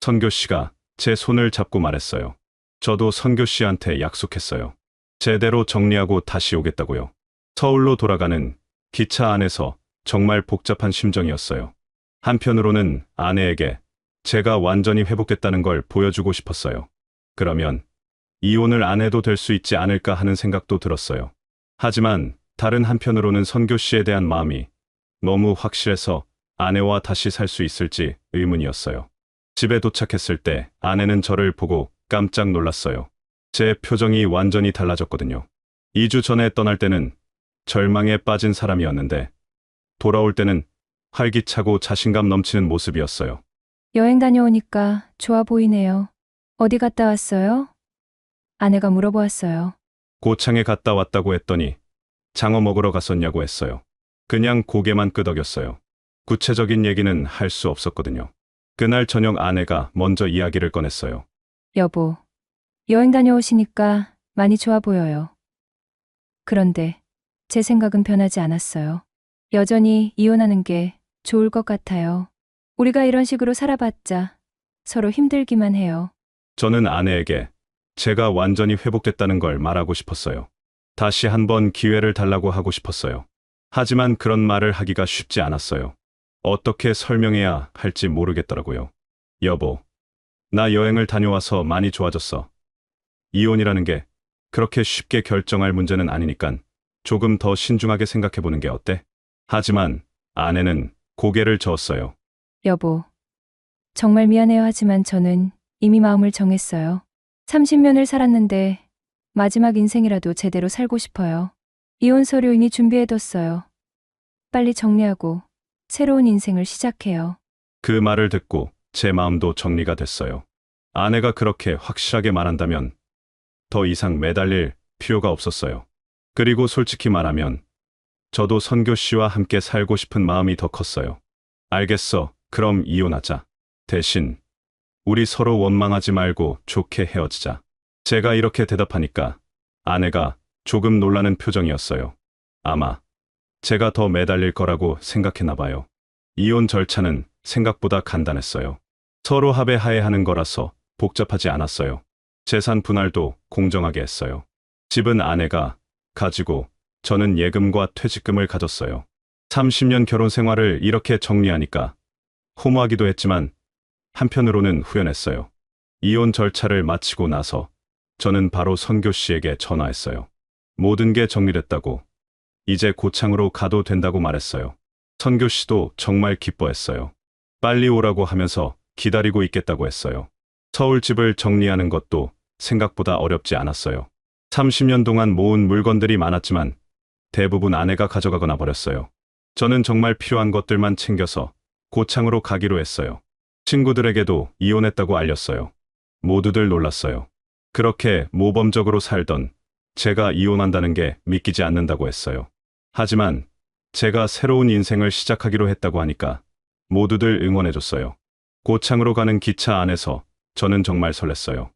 선교 씨가 제 손을 잡고 말했어요. 저도 선교 씨한테 약속했어요. 제대로 정리하고 다시 오겠다고요. 서울로 돌아가는 기차 안에서 정말 복잡한 심정이었어요. 한편으로는 아내에게 제가 완전히 회복됐다는 걸 보여주고 싶었어요. 그러면 이혼을 안 해도 될 수 있지 않을까 하는 생각도 들었어요. 하지만 다른 한편으로는 선교 씨에 대한 마음이 너무 확실해서 아내와 다시 살 수 있을지 의문이었어요. 집에 도착했을 때 아내는 저를 보고 깜짝 놀랐어요. 제 표정이 완전히 달라졌거든요. 2주 전에 떠날 때는 절망에 빠진 사람이었는데 돌아올 때는 활기차고 자신감 넘치는 모습이었어요. 여행 다녀오니까 좋아 보이네요. 어디 갔다 왔어요? 아내가 물어보았어요. 고창에 갔다 왔다고 했더니 장어 먹으러 갔었냐고 했어요. 그냥 고개만 끄덕였어요. 구체적인 얘기는 할 수 없었거든요. 그날 저녁 아내가 먼저 이야기를 꺼냈어요. 여보, 여행 다녀오시니까 많이 좋아 보여요. 그런데 제 생각은 변하지 않았어요. 여전히 이혼하는 게 좋을 것 같아요. 우리가 이런 식으로 살아봤자 서로 힘들기만 해요. 저는 아내에게 제가 완전히 회복됐다는 걸 말하고 싶었어요. 다시 한번 기회를 달라고 하고 싶었어요. 하지만 그런 말을 하기가 쉽지 않았어요. 어떻게 설명해야 할지 모르겠더라고요. 여보, 나 여행을 다녀와서 많이 좋아졌어. 이혼이라는 게 그렇게 쉽게 결정할 문제는 아니니깐 조금 더 신중하게 생각해보는 게 어때? 하지만 아내는 고개를 저었어요. 여보, 정말 미안해요 하지만 저는 이미 마음을 정했어요. 30년을 살았는데 마지막 인생이라도 제대로 살고 싶어요. 이혼 서류 이미 준비해뒀어요. 빨리 정리하고 새로운 인생을 시작해요. 그 말을 듣고 제 마음도 정리가 됐어요. 아내가 그렇게 확실하게 말한다면 더 이상 매달릴 필요가 없었어요. 그리고 솔직히 말하면 저도 선교 씨와 함께 살고 싶은 마음이 더 컸어요. 알겠어. 그럼 이혼하자. 대신 우리 서로 원망하지 말고 좋게 헤어지자. 제가 이렇게 대답하니까 아내가 조금 놀라는 표정이었어요. 아마 제가 더 매달릴 거라고 생각했나 봐요. 이혼 절차는 생각보다 간단했어요. 서로 합의하에 하는 거라서 복잡하지 않았어요. 재산 분할도 공정하게 했어요. 집은 아내가 가지고 저는 예금과 퇴직금을 가졌어요. 30년 결혼 생활을 이렇게 정리하니까 허무하기도 했지만 한편으로는 후련했어요. 이혼 절차를 마치고 나서 저는 바로 선교 씨에게 전화했어요. 모든 게 정리됐다고, 이제 고창으로 가도 된다고 말했어요. 선교 씨도 정말 기뻐했어요. 빨리 오라고 하면서 기다리고 있겠다고 했어요. 서울 집을 정리하는 것도 생각보다 어렵지 않았어요. 30년 동안 모은 물건들이 많았지만 대부분 아내가 가져가거나 버렸어요. 저는 정말 필요한 것들만 챙겨서 고창으로 가기로 했어요. 친구들에게도 이혼했다고 알렸어요. 모두들 놀랐어요. 그렇게 모범적으로 살던 제가 이혼한다는 게 믿기지 않는다고 했어요. 하지만 제가 새로운 인생을 시작하기로 했다고 하니까 모두들 응원해줬어요. 고창으로 가는 기차 안에서 저는 정말 설렜어요.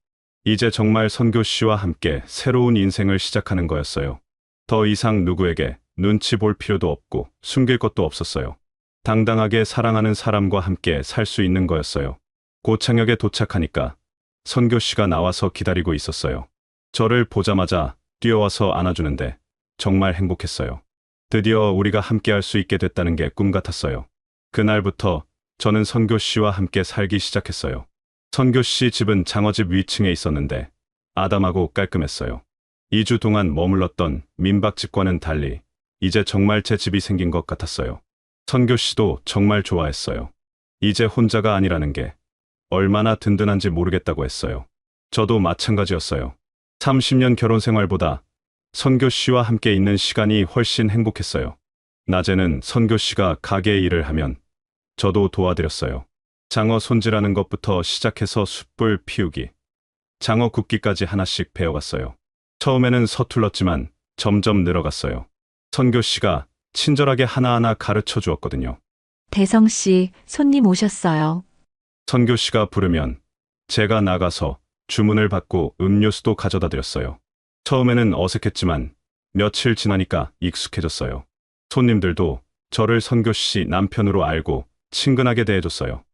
이제 정말 선교 씨와 함께 새로운 인생을 시작하는 거였어요. 더 이상 누구에게 눈치 볼 필요도 없고 숨길 것도 없었어요. 당당하게 사랑하는 사람과 함께 살 수 있는 거였어요. 고창역에 도착하니까 선교 씨가 나와서 기다리고 있었어요. 저를 보자마자 뛰어와서 안아주는데 정말 행복했어요. 드디어 우리가 함께 할 수 있게 됐다는 게 꿈 같았어요. 그날부터 저는 선교 씨와 함께 살기 시작했어요. 선교 씨 집은 장어집 위층에 있었는데 아담하고 깔끔했어요. 2주 동안 머물렀던 민박집과는 달리 이제 정말 제 집이 생긴 것 같았어요. 선교 씨도 정말 좋아했어요. 이제 혼자가 아니라는 게 얼마나 든든한지 모르겠다고 했어요. 저도 마찬가지였어요. 30년 결혼 생활보다 선교 씨와 함께 있는 시간이 훨씬 행복했어요. 낮에는 선교 씨가 가게 일을 하면 저도 도와드렸어요. 장어 손질하는 것부터 시작해서 숯불 피우기, 장어 굽기까지 하나씩 배워갔어요. 처음에는 서툴렀지만 점점 늘어갔어요. 선교 씨가 친절하게 하나하나 가르쳐 주었거든요. 대성 씨, 손님 오셨어요. 선교 씨가 부르면 제가 나가서 주문을 받고 음료수도 가져다 드렸어요. 처음에는 어색했지만 며칠 지나니까 익숙해졌어요. 손님들도 저를 선교 씨 남편으로 알고 친근하게 대해줬어요.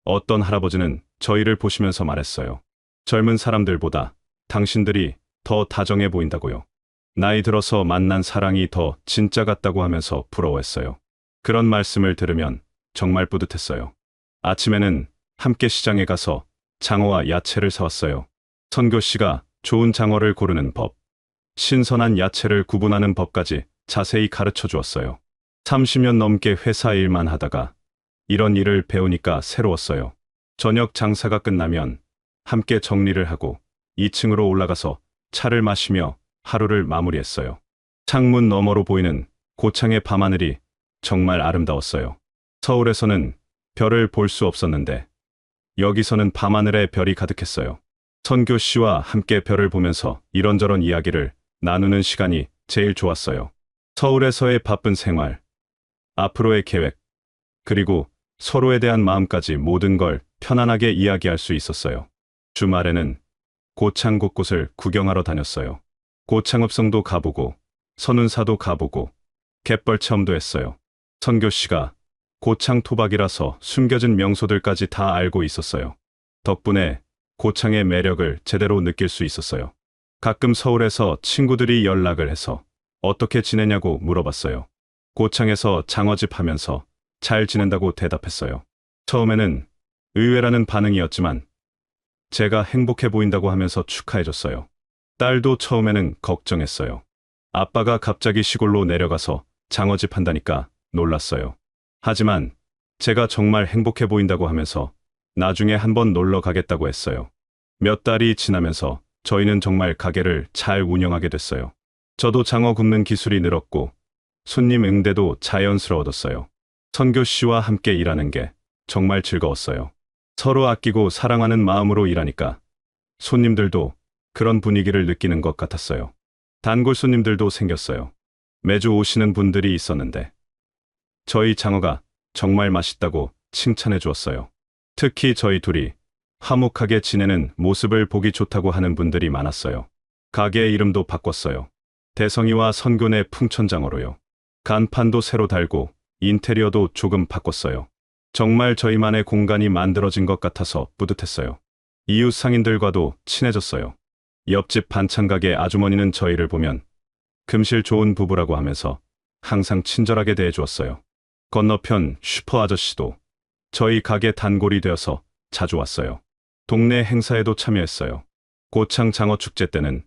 어떤 할아버지는 저희를 보시면서 말했어요. 젊은 사람들보다 당신들이 더 다정해 보인다고요. 나이 들어서 만난 사랑이 더 진짜 같다고 하면서 부러워했어요. 그런 말씀을 들으면 정말 뿌듯했어요. 아침에는 함께 시장에 가서 장어와 야채를 사왔어요. 선교 씨가 좋은 장어를 고르는 법, 신선한 야채를 구분하는 법까지 자세히 가르쳐 주었어요. 30년 넘게 회사 일만 하다가 이런 일을 배우니까 새로웠어요. 저녁 장사가 끝나면 함께 정리를 하고 2층으로 올라가서 차를 마시며 하루를 마무리했어요. 창문 너머로 보이는 고창의 밤하늘이 정말 아름다웠어요. 서울에서는 별을 볼 수 없었는데 여기서는 밤하늘에 별이 가득했어요. 선교 씨와 함께 별을 보면서 이런저런 이야기를 나누는 시간이 제일 좋았어요. 서울에서의 바쁜 생활, 앞으로의 계획, 그리고 서로에 대한 마음까지 모든 걸 편안하게 이야기할 수 있었어요. 주말에는 고창 곳곳을 구경하러 다녔어요. 고창읍성도 가보고 선운사도 가보고 갯벌 체험도 했어요. 선교 씨가 고창 토박이라서 숨겨진 명소들까지 다 알고 있었어요. 덕분에 고창의 매력을 제대로 느낄 수 있었어요. 가끔 서울에서 친구들이 연락을 해서 어떻게 지내냐고 물어봤어요. 고창에서 장어집 하면서 잘 지낸다고 대답했어요. 처음에는 의외라는 반응이었지만 제가 행복해 보인다고 하면서 축하해줬어요. 딸도 처음에는 걱정했어요. 아빠가 갑자기 시골로 내려가서 장어집 한다니까 놀랐어요. 하지만 제가 정말 행복해 보인다고 하면서 나중에 한번 놀러 가겠다고 했어요. 몇 달이 지나면서 저희는 정말 가게를 잘 운영하게 됐어요. 저도 장어 굽는 기술이 늘었고 손님 응대도 자연스러워졌어요. 선교 씨와 함께 일하는 게 정말 즐거웠어요. 서로 아끼고 사랑하는 마음으로 일하니까 손님들도 그런 분위기를 느끼는 것 같았어요. 단골 손님들도 생겼어요. 매주 오시는 분들이 있었는데 저희 장어가 정말 맛있다고 칭찬해 주었어요. 특히 저희 둘이 화목하게 지내는 모습을 보기 좋다고 하는 분들이 많았어요. 가게 이름도 바꿨어요. 대성이와 선교네 풍천장어로요. 간판도 새로 달고 인테리어도 조금 바꿨어요. 정말 저희만의 공간이 만들어진 것 같아서 뿌듯했어요. 이웃 상인들과도 친해졌어요. 옆집 반찬 가게 아주머니는 저희를 보면 금실 좋은 부부라고 하면서 항상 친절하게 대해주었어요. 건너편 슈퍼 아저씨도 저희 가게 단골이 되어서 자주 왔어요. 동네 행사에도 참여했어요. 고창 장어 축제 때는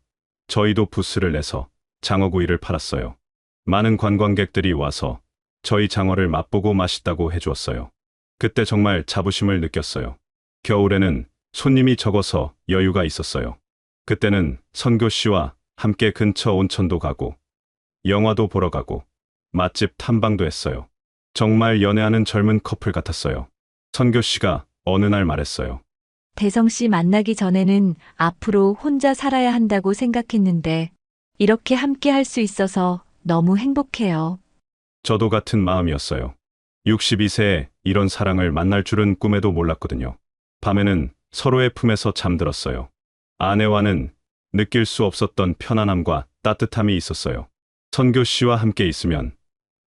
저희도 부스를 내서 장어구이를 팔았어요. 많은 관광객들이 와서 저희 장어를 맛보고 맛있다고 해주었어요. 그때 정말 자부심을 느꼈어요. 겨울에는 손님이 적어서 여유가 있었어요. 그때는 선교 씨와 함께 근처 온천도 가고 영화도 보러 가고 맛집 탐방도 했어요. 정말 연애하는 젊은 커플 같았어요. 선교 씨가 어느 날 말했어요. 대성 씨 만나기 전에는 앞으로 혼자 살아야 한다고 생각했는데 이렇게 함께 할 수 있어서 너무 행복해요. 저도 같은 마음이었어요. 62세에 이런 사랑을 만날 줄은 꿈에도 몰랐거든요. 밤에는 서로의 품에서 잠들었어요. 아내와는 느낄 수 없었던 편안함과 따뜻함이 있었어요. 선교 씨와 함께 있으면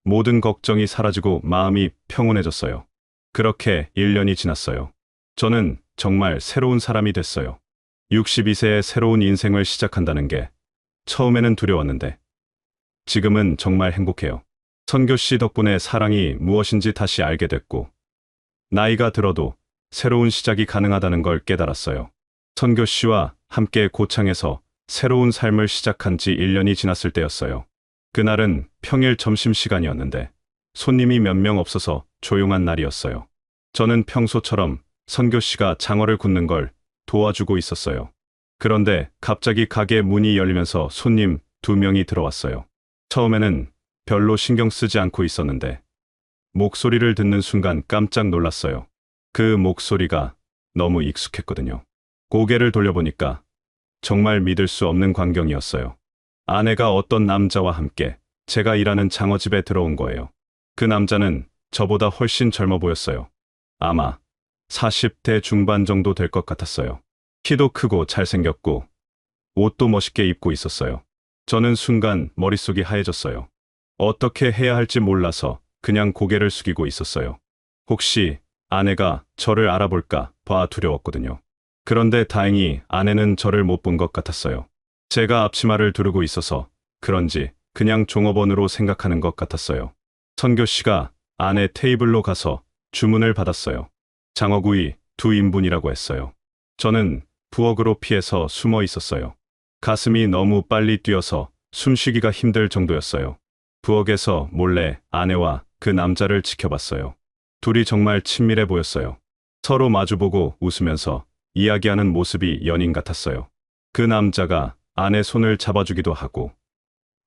모든 걱정이 사라지고 마음이 평온해졌어요. 그렇게 1년이 지났어요. 저는 정말 새로운 사람이 됐어요. 62세에 새로운 인생을 시작한다는 게 처음에는 두려웠는데 지금은 정말 행복해요. 선교 씨 덕분에 사랑이 무엇인지 다시 알게 됐고 나이가 들어도 새로운 시작이 가능하다는 걸 깨달았어요. 선교 씨와 함께 고창에서 새로운 삶을 시작한 지 1년이 지났을 때였어요. 그날은 평일 점심시간이었는데 손님이 몇 명 없어서 조용한 날이었어요. 저는 평소처럼 선교 씨가 장어를 굽는 걸 도와주고 있었어요. 그런데 갑자기 가게 문이 열리면서 손님 2명이 들어왔어요. 처음에는 별로 신경 쓰지 않고 있었는데 목소리를 듣는 순간 깜짝 놀랐어요. 그 목소리가 너무 익숙했거든요. 고개를 돌려보니까 정말 믿을 수 없는 광경이었어요. 아내가 어떤 남자와 함께 제가 일하는 장어집에 들어온 거예요. 그 남자는 저보다 훨씬 젊어 보였어요. 아마 40대 중반 정도 될 것 같았어요. 키도 크고 잘생겼고 옷도 멋있게 입고 있었어요. 저는 순간 머릿속이 하얘졌어요. 어떻게 해야 할지 몰라서 그냥 고개를 숙이고 있었어요. 혹시 아내가 저를 알아볼까 봐 두려웠거든요. 그런데 다행히 아내는 저를 못 본 것 같았어요. 제가 앞치마를 두르고 있어서 그런지 그냥 종업원으로 생각하는 것 같았어요. 선교 씨가 아내 테이블로 가서 주문을 받았어요. 장어구이 2인분이라고 했어요. 저는 부엌으로 피해서 숨어 있었어요. 가슴이 너무 빨리 뛰어서 숨쉬기가 힘들 정도였어요. 부엌에서 몰래 아내와 그 남자를 지켜봤어요. 둘이 정말 친밀해 보였어요. 서로 마주보고 웃으면서 이야기하는 모습이 연인 같았어요. 그 남자가 아내 손을 잡아주기도 하고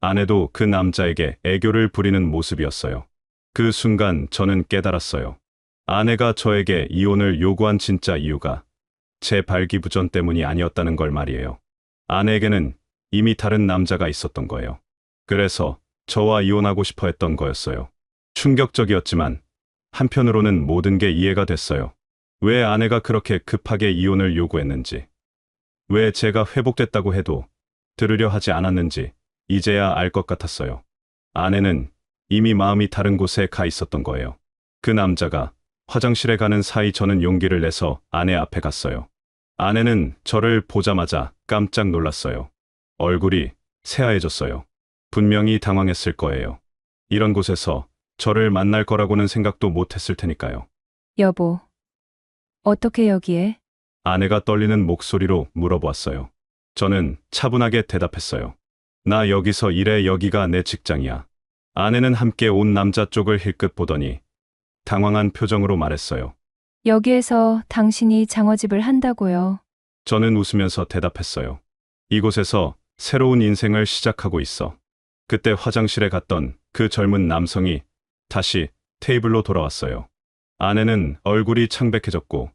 아내도 그 남자에게 애교를 부리는 모습이었어요. 그 순간 저는 깨달았어요. 아내가 저에게 이혼을 요구한 진짜 이유가 제 발기부전 때문이 아니었다는 걸 말이에요. 아내에게는 이미 다른 남자가 있었던 거예요. 그래서 저와 이혼하고 싶어 했던 거였어요. 충격적이었지만 한편으로는 모든 게 이해가 됐어요. 왜 아내가 그렇게 급하게 이혼을 요구했는지, 왜 제가 회복됐다고 해도 들으려 하지 않았는지 이제야 알 것 같았어요. 아내는 이미 마음이 다른 곳에 가 있었던 거예요. 그 남자가 화장실에 가는 사이 저는 용기를 내서 아내 앞에 갔어요. 아내는 저를 보자마자 깜짝 놀랐어요. 얼굴이 새하얘졌어요. 분명히 당황했을 거예요. 이런 곳에서 저를 만날 거라고는 생각도 못 했을 테니까요. 여보, 어떻게 여기에? 아내가 떨리는 목소리로 물어보았어요. 저는 차분하게 대답했어요. 나 여기서 일해. 여기가 내 직장이야. 아내는 함께 온 남자 쪽을 힐끗 보더니 당황한 표정으로 말했어요. 여기에서 당신이 장어집을 한다고요. 저는 웃으면서 대답했어요. 이곳에서 새로운 인생을 시작하고 있어. 그때 화장실에 갔던 그 젊은 남성이 다시 테이블로 돌아왔어요. 아내는 얼굴이 창백해졌고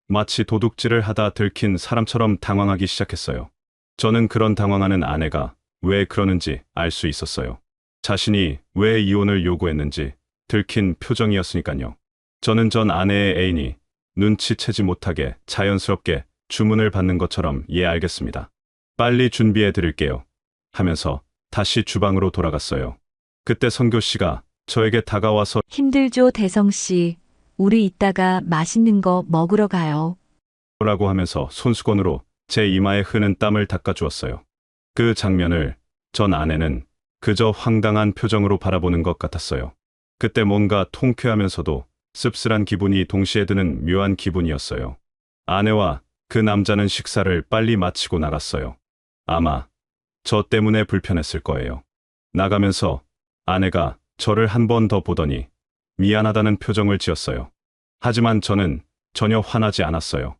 마치 도둑질을 하다 들킨 사람처럼 당황하기 시작했어요. 저는 그런 당황하는 아내가 왜 그러는지 알 수 있었어요. 자신이 왜 이혼을 요구했는지 들킨 표정이었으니까요. 저는 전 아내의 애인이 눈치채지 못하게 자연스럽게 주문을 받는 것처럼 알겠습니다. 빨리 준비해 드릴게요. 하면서 다시 주방으로 돌아갔어요. 그때 선교 씨가 저에게 다가와서 힘들죠, 대성 씨. 우리 이따가 맛있는 거 먹으러 가요. 라고 하면서 손수건으로 제 이마에 흐는 땀을 닦아주었어요. 그 장면을 전 아내는 그저 황당한 표정으로 바라보는 것 같았어요. 그때 뭔가 통쾌하면서도 씁쓸한 기분이 동시에 드는 묘한 기분이었어요. 아내와 그 남자는 식사를 빨리 마치고 나갔어요. 아마 저 때문에 불편했을 거예요. 나가면서 아내가 저를 한 번 더 보더니 미안하다는 표정을 지었어요. 하지만 저는 전혀 화나지 않았어요.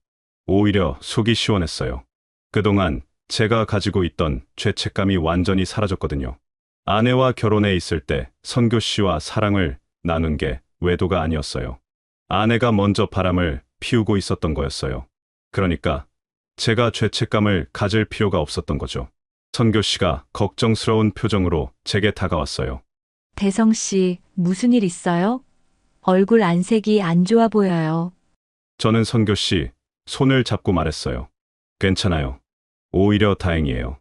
오히려 속이 시원했어요. 그동안 제가 가지고 있던 죄책감이 완전히 사라졌거든요. 아내와 결혼해 있을 때 선교 씨와 사랑을 나눈 게 외도가 아니었어요. 아내가 먼저 바람을 피우고 있었던 거였어요. 그러니까 제가 죄책감을 가질 필요가 없었던 거죠. 선교 씨가 걱정스러운 표정으로 제게 다가왔어요. 대성 씨, 무슨 일 있어요? 얼굴 안색이 안 좋아 보여요. 저는 선교 씨 손을 잡고 말했어요. 괜찮아요. 오히려 다행이에요.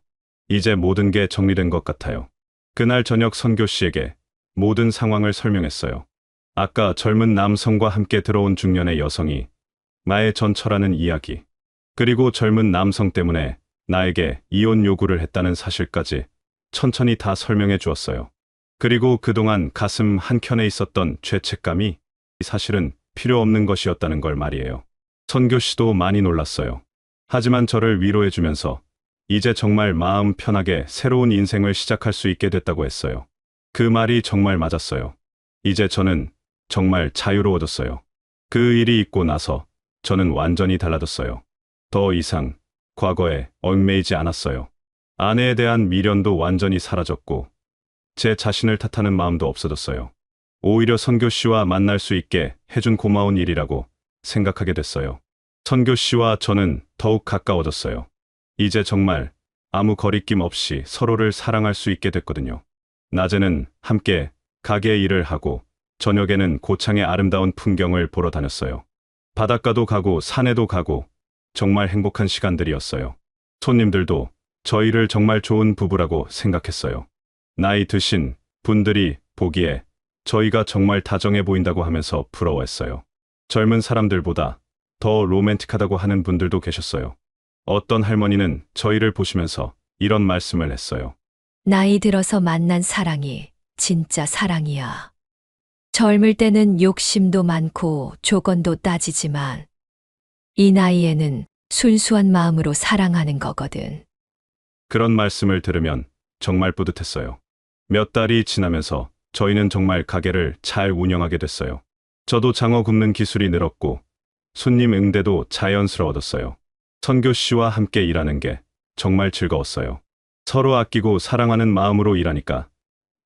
이제 모든 게 정리된 것 같아요. 그날 저녁 선교 씨에게 모든 상황을 설명했어요. 아까 젊은 남성과 함께 들어온 중년의 여성이 나의 전처라는 이야기, 그리고 젊은 남성 때문에 나에게 이혼 요구를 했다는 사실까지 천천히 다 설명해 주었어요. 그리고 그동안 가슴 한켠에 있었던 죄책감이 사실은 필요 없는 것이었다는 걸 말이에요. 선교 씨도 많이 놀랐어요. 하지만 저를 위로해 주면서 이제 정말 마음 편하게 새로운 인생을 시작할 수 있게 됐다고 했어요. 그 말이 정말 맞았어요. 이제 저는 정말 자유로워졌어요. 그 일이 있고 나서 저는 완전히 달라졌어요. 더 이상 과거에 얽매이지 않았어요. 아내에 대한 미련도 완전히 사라졌고 제 자신을 탓하는 마음도 없어졌어요. 오히려 선교 씨와 만날 수 있게 해준 고마운 일이라고 생각하게 됐어요. 선교 씨와 저는 더욱 가까워졌어요. 이제 정말 아무 거리낌 없이 서로를 사랑할 수 있게 됐거든요. 낮에는 함께 가게 일을 하고 저녁에는 고창의 아름다운 풍경을 보러 다녔어요. 바닷가도 가고 산에도 가고 정말 행복한 시간들이었어요. 손님들도 저희를 정말 좋은 부부라고 생각했어요. 나이 드신 분들이 보기에 저희가 정말 다정해 보인다고 하면서 부러워했어요. 젊은 사람들보다 더 로맨틱하다고 하는 분들도 계셨어요. 어떤 할머니는 저희를 보시면서 이런 말씀을 했어요. 나이 들어서 만난 사랑이 진짜 사랑이야. 젊을 때는 욕심도 많고 조건도 따지지만 이 나이에는 순수한 마음으로 사랑하는 거거든. 그런 말씀을 들으면 정말 뿌듯했어요. 몇 달이 지나면서 저희는 정말 가게를 잘 운영하게 됐어요. 저도 장어 굽는 기술이 늘었고 손님 응대도 자연스러워졌어요. 선교 씨와 함께 일하는 게 정말 즐거웠어요. 서로 아끼고 사랑하는 마음으로 일하니까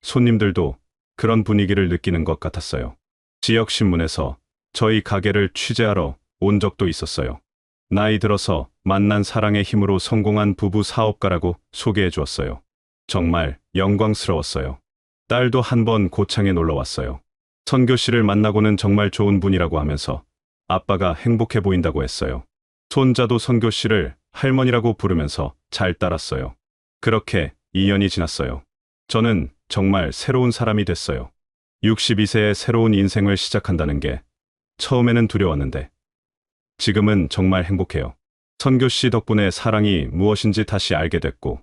손님들도 그런 분위기를 느끼는 것 같았어요. 지역신문에서 저희 가게를 취재하러 온 적도 있었어요. 나이 들어서 만난 사랑의 힘으로 성공한 부부 사업가라고 소개해 주었어요. 정말 영광스러웠어요. 딸도 한 번 고창에 놀러 왔어요. 선교 씨를 만나고는 정말 좋은 분이라고 하면서 아빠가 행복해 보인다고 했어요. 손자도 선교 씨를 할머니라고 부르면서 잘 따랐어요. 그렇게 2년이 지났어요. 저는 정말 새로운 사람이 됐어요. 62세에 새로운 인생을 시작한다는 게 처음에는 두려웠는데 지금은 정말 행복해요. 선교 씨 덕분에 사랑이 무엇인지 다시 알게 됐고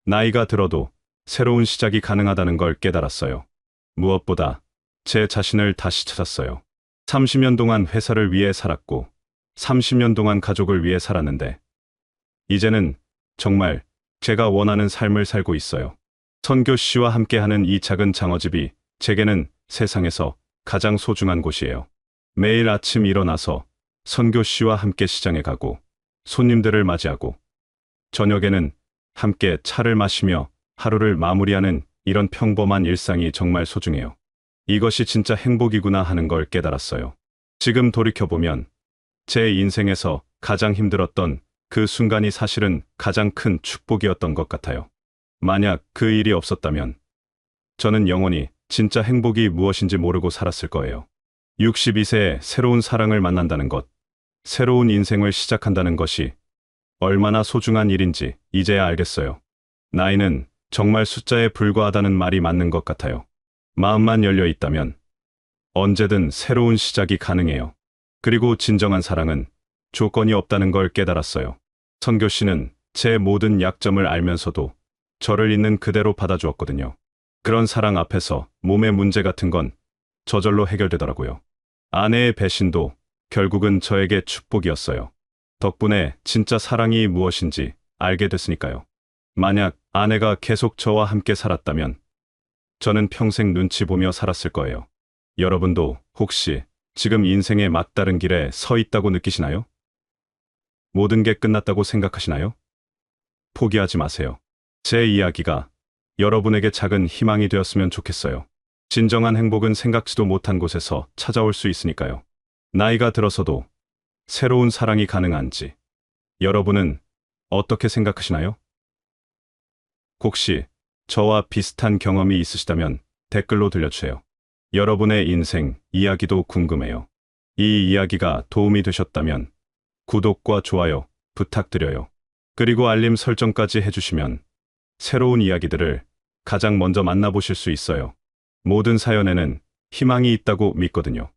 나이가 들어도 새로운 시작이 가능하다는 걸 깨달았어요. 무엇보다 제 자신을 다시 찾았어요. 30년 동안 회사를 위해 살았고 30년 동안 가족을 위해 살았는데 이제는 정말 제가 원하는 삶을 살고 있어요. 선교 씨와 함께하는 이 작은 장어집이 제게는 세상에서 가장 소중한 곳이에요. 매일 아침 일어나서 선교 씨와 함께 시장에 가고 손님들을 맞이하고 저녁에는 함께 차를 마시며 하루를 마무리하는 이런 평범한 일상이 정말 소중해요. 이것이 진짜 행복이구나 하는 걸 깨달았어요. 지금 돌이켜보면 제 인생에서 가장 힘들었던 그 순간이 사실은 가장 큰 축복이었던 것 같아요. 만약 그 일이 없었다면 저는 영원히 진짜 행복이 무엇인지 모르고 살았을 거예요. 62세에 새로운 사랑을 만난다는 것, 새로운 인생을 시작한다는 것이 얼마나 소중한 일인지 이제야 알겠어요. 나이는 정말 숫자에 불과하다는 말이 맞는 것 같아요. 마음만 열려 있다면 언제든 새로운 시작이 가능해요. 그리고 진정한 사랑은 조건이 없다는 걸 깨달았어요. 선교 씨는 제 모든 약점을 알면서도 저를 있는 그대로 받아주었거든요. 그런 사랑 앞에서 몸의 문제 같은 건 저절로 해결되더라고요. 아내의 배신도 결국은 저에게 축복이었어요. 덕분에 진짜 사랑이 무엇인지 알게 됐으니까요. 만약 아내가 계속 저와 함께 살았다면 저는 평생 눈치 보며 살았을 거예요. 여러분도 혹시 지금 인생의 막다른 길에 서 있다고 느끼시나요? 모든 게 끝났다고 생각하시나요? 포기하지 마세요. 제 이야기가 여러분에게 작은 희망이 되었으면 좋겠어요. 진정한 행복은 생각지도 못한 곳에서 찾아올 수 있으니까요. 나이가 들어서도 새로운 사랑이 가능한지 여러분은 어떻게 생각하시나요? 혹시 저와 비슷한 경험이 있으시다면 댓글로 들려주세요. 여러분의 인생 이야기도 궁금해요. 이 이야기가 도움이 되셨다면 구독과 좋아요 부탁드려요. 그리고 알림 설정까지 해주시면 새로운 이야기들을 가장 먼저 만나보실 수 있어요. 모든 사연에는 희망이 있다고 믿거든요.